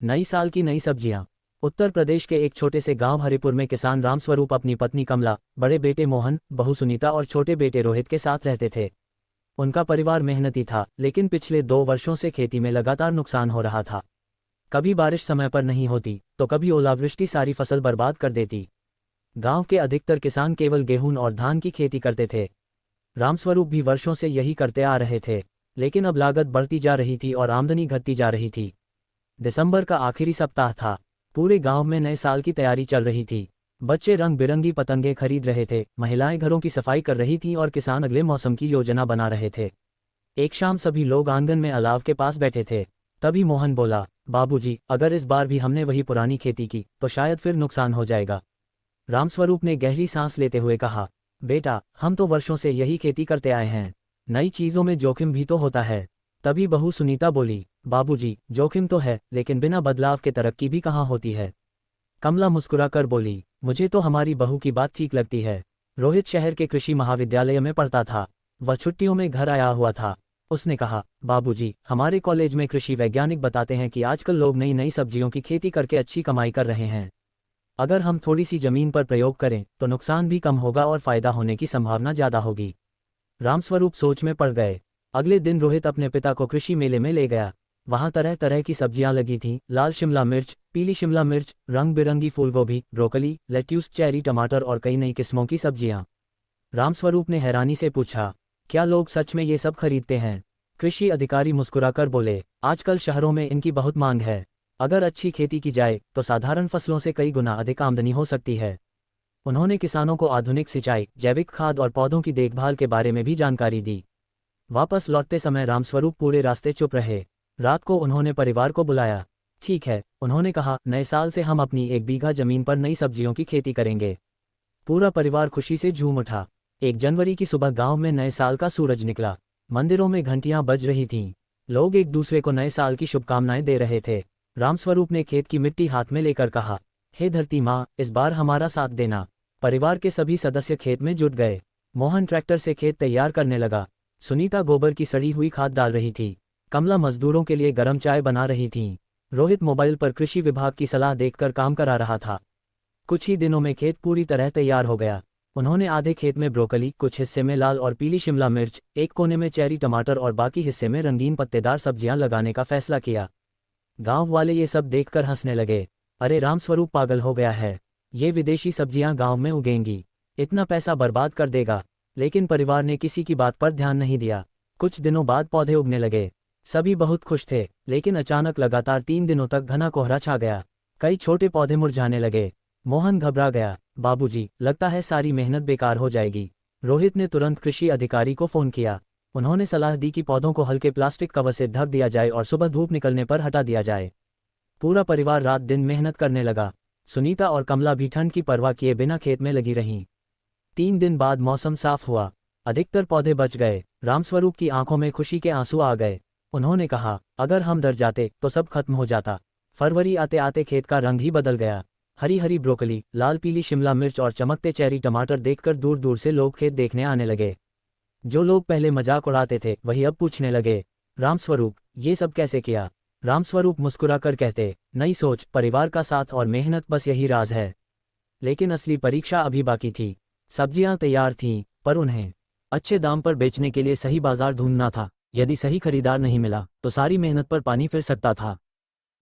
नई साल की नई सब्जियां। उत्तर प्रदेश के एक छोटे से गांव हरिपुर में किसान रामस्वरूप अपनी पत्नी कमला, बड़े बेटे मोहन, बहू सुनीता और छोटे बेटे रोहित के साथ रहते थे। उनका परिवार मेहनती था, लेकिन पिछले 2 वर्षों से खेती में लगातार नुकसान हो रहा था। कभी बारिश समय पर नहीं होती तो कभी ओलावृष्टि सारी फसल बर्बाद कर देती। गांव के अधिकतर किसान केवल गेहूं और धान की खेती करते थे। रामस्वरूप भी वर्षों से यही करते आ रहे थे, लेकिन अब लागत बढ़ती जा रही थी और आमदनी घटती जा रही थी। दिसंबर का आखिरी सप्ताह था। पूरे गांव में नए साल की तैयारी चल रही थी। बच्चे रंग बिरंगी पतंगे खरीद रहे थे, महिलाएं घरों की सफाई कर रही थीं और किसान अगले मौसम की योजना बना रहे थे। एक शाम सभी लोग आंगन में अलाव के पास बैठे थे। तभी मोहन बोला, बाबूजी, अगर इस बार भी हमने वही पुरानी खेती की तो शायद फिर नुकसान हो जाएगा। रामस्वरूप ने गहरी सांस लेते हुए कहा, बेटा, हम तो वर्षों से यही खेती करते आए हैं। नई चीजों में जोखिम भी तो होता है। तभी बहू सुनीता बोली, बाबूजी, जोखिम तो है, लेकिन बिना बदलाव के तरक्की भी कहाँ होती है। कमला मुस्कुराकर बोली, मुझे तो हमारी बहू की बात ठीक लगती है। रोहित शहर के कृषि महाविद्यालय में पढ़ता था। वह छुट्टियों में घर आया हुआ था। उसने कहा, बाबूजी, हमारे कॉलेज में कृषि वैज्ञानिक बताते हैं कि आजकल लोग नई नई सब्जियों की खेती करके अच्छी कमाई कर रहे हैं। अगर हम थोड़ी सी जमीन पर प्रयोग करें तो नुकसान भी कम होगा और फायदा होने की संभावना ज्यादा होगी। रामस्वरूप सोच में पड़ गए। अगले दिन रोहित अपने पिता को कृषि मेले में ले गया। वहां तरह तरह की सब्जियां लगी थीं, लाल शिमला मिर्च, पीली शिमला मिर्च, रंग बिरंगी फूलगोभी, ब्रोकली, लेट्यूस, चेरी टमाटर और कई नई किस्मों की सब्जियां। रामस्वरूप ने हैरानी से पूछा, क्या लोग सच में ये सब खरीदते हैं? कृषि अधिकारी मुस्कुराकर बोले, आजकल शहरों में इनकी बहुत मांग है। अगर अच्छी खेती की जाए तो साधारण फसलों से कई गुना अधिक आमदनी हो सकती है। उन्होंने किसानों को आधुनिक सिंचाई, जैविक खाद और पौधों की देखभाल के बारे में भी जानकारी दी। वापस लौटते समय रामस्वरूप पूरे रास्ते चुप रहे। रात को उन्होंने परिवार को बुलाया। ठीक है, उन्होंने कहा, नए साल से हम अपनी 1 बीघा जमीन पर नई सब्जियों की खेती करेंगे। पूरा परिवार खुशी से झूम उठा। 1 जनवरी की सुबह गांव में नए साल का सूरज निकला। मंदिरों में घंटियां बज रही थीं। लोग एक दूसरे को नए साल की शुभकामनाएं दे रहे थे। रामस्वरूप ने खेत की मिट्टी हाथ में लेकर कहा, हे धरती माँ, इस बार हमारा साथ देना। परिवार के सभी सदस्य खेत में जुट गए। मोहन ट्रैक्टर से खेत तैयार करने लगा। सुनीता गोबर की सड़ी हुई खाद डाल रही थी। कमला मजदूरों के लिए गर्म चाय बना रही थीं। रोहित मोबाइल पर कृषि विभाग की सलाह देखकर काम करा रहा था। कुछ ही दिनों में खेत पूरी तरह तैयार हो गया। उन्होंने आधे खेत में ब्रोकली, कुछ हिस्से में लाल और पीली शिमला मिर्च, एक कोने में चेरी टमाटर और बाकी हिस्से में रंगीन पत्तेदार सब्जियां लगाने का फैसला किया। गांव वाले ये सब देखकर हंसने लगे। अरे, रामस्वरूप पागल हो गया है। ये विदेशी सब्जियां गांव में उगेंगी, इतना पैसा बर्बाद कर देगा। लेकिन परिवार ने किसी की बात पर ध्यान नहीं दिया। कुछ दिनों बाद पौधे उगने लगे। सभी बहुत खुश थे, लेकिन अचानक लगातार 3 दिनों तक घना कोहरा छा गया। कई छोटे पौधे मुरझाने लगे। मोहन घबरा गया, बाबूजी, लगता है सारी मेहनत बेकार हो जाएगी। रोहित ने तुरंत कृषि अधिकारी को फोन किया। उन्होंने सलाह दी कि पौधों को हल्के प्लास्टिक कवर से ढक दिया जाए और सुबह धूप निकलने पर हटा दिया जाए। पूरा परिवार रात दिन मेहनत करने लगा। सुनीता और कमला भी ठंड की परवाह किए बिना खेत में लगी रहीं। 3 दिन बाद मौसम साफ हुआ। अधिकतर पौधे बच गए। रामस्वरूप की आंखों में खुशी के आंसू आ गए। उन्होंने कहा, अगर हम डर जाते तो सब खत्म हो जाता। फरवरी आते आते खेत का रंग ही बदल गया। हरी हरी ब्रोकली, लाल पीली शिमला मिर्च और चमकते चेरी टमाटर देखकर दूर दूर से लोग खेत देखने आने लगे। जो लोग पहले मजाक उड़ाते थे वही अब पूछने लगे, रामस्वरूप, ये सब कैसे किया? रामस्वरूप मुस्कुराकर कहते, नई सोच, परिवार का साथ और मेहनत, बस यही राज है। लेकिन असली परीक्षा अभी बाकी थी। सब्जियां तैयार थीं, पर उन्हें अच्छे दाम पर बेचने के लिए सही बाजार ढूंढना था। यदि सही खरीदार नहीं मिला तो सारी मेहनत पर पानी फिर सकता था।